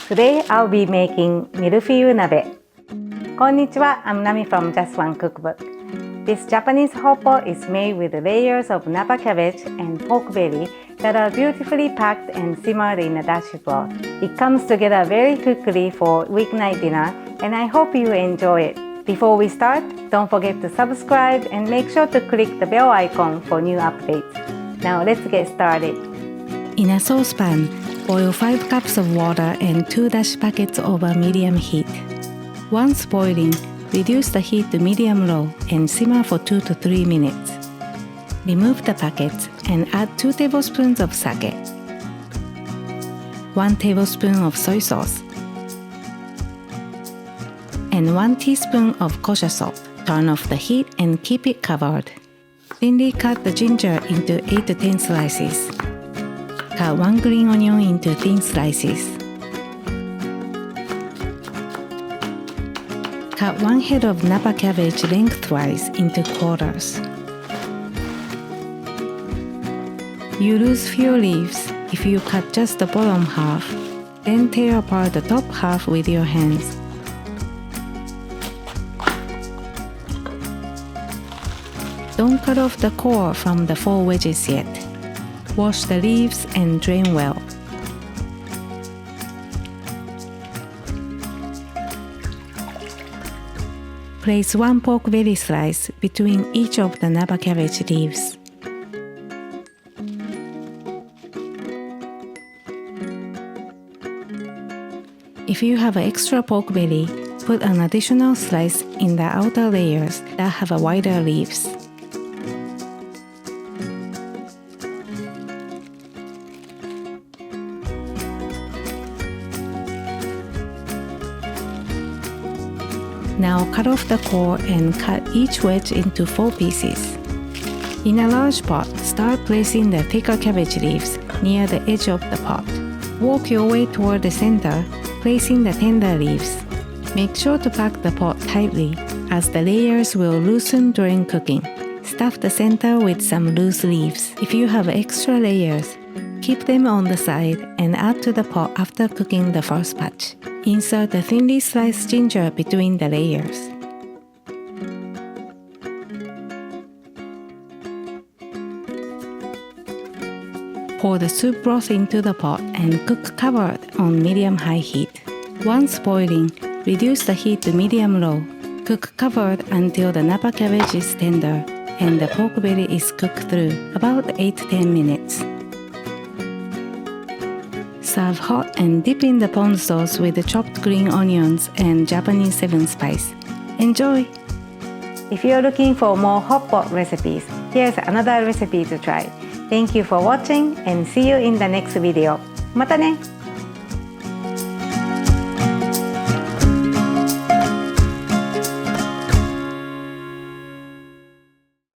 Today I'll be making Mille-Feuille Nabe. Konnichiwa, I'm Nami from Just One Cookbook. This Japanese hot pot is made with layers of napa cabbage and pork belly that are beautifully packed and simmered in a dashi broth. It comes together very quickly for weeknight dinner, and I hope you enjoy it. Before we start, don't forget to subscribe and make sure to click the bell icon for new updates. Now let's get started. In a saucepan, boil 5 cups of water and 2 dashi packets over medium heat. Once boiling, reduce the heat to medium-low and simmer for 2 to 3 minutes. Remove the packets and add 2 tablespoons of sake, 1 tablespoon of soy sauce, and 1 teaspoon of kosher salt. Turn off the heat and keep it covered. Thinly cut the ginger into 8 to 10 slices. Cut 1 green onion into thin slices. Cut 1 head of napa cabbage lengthwise into quarters. You lose few leaves if you cut just the bottom half, then tear apart the top half with your hands. Don't cut off the core from the 4 wedges yet. Wash the leaves and drain well. Place 1 pork belly slice between each of the napa cabbage leaves. If you have an extra pork belly, put an additional slice in the outer layers that have wider leaves. Now cut off the core and cut each wedge into 4 pieces. In a large pot, start placing the thicker cabbage leaves near the edge of the pot. Work your way toward the center, placing the tender leaves. Make sure to pack the pot tightly, as the layers will loosen during cooking. Stuff the center with some loose leaves. If you have extra layers, keep them on the side and add to the pot after cooking the first batch. Insert the thinly sliced ginger between the layers. Pour the soup broth into the pot and cook covered on medium-high heat. Once boiling, reduce the heat to medium-low. Cook covered until the napa cabbage is tender and the pork belly is cooked through, about 8 to 10 minutes. Serve hot and dip in the pond sauce with the chopped green onions and Japanese 7 spice. Enjoy! If you're looking for more hot pot recipes, here's another recipe to try. Thank you for watching and see you in the next video. またね!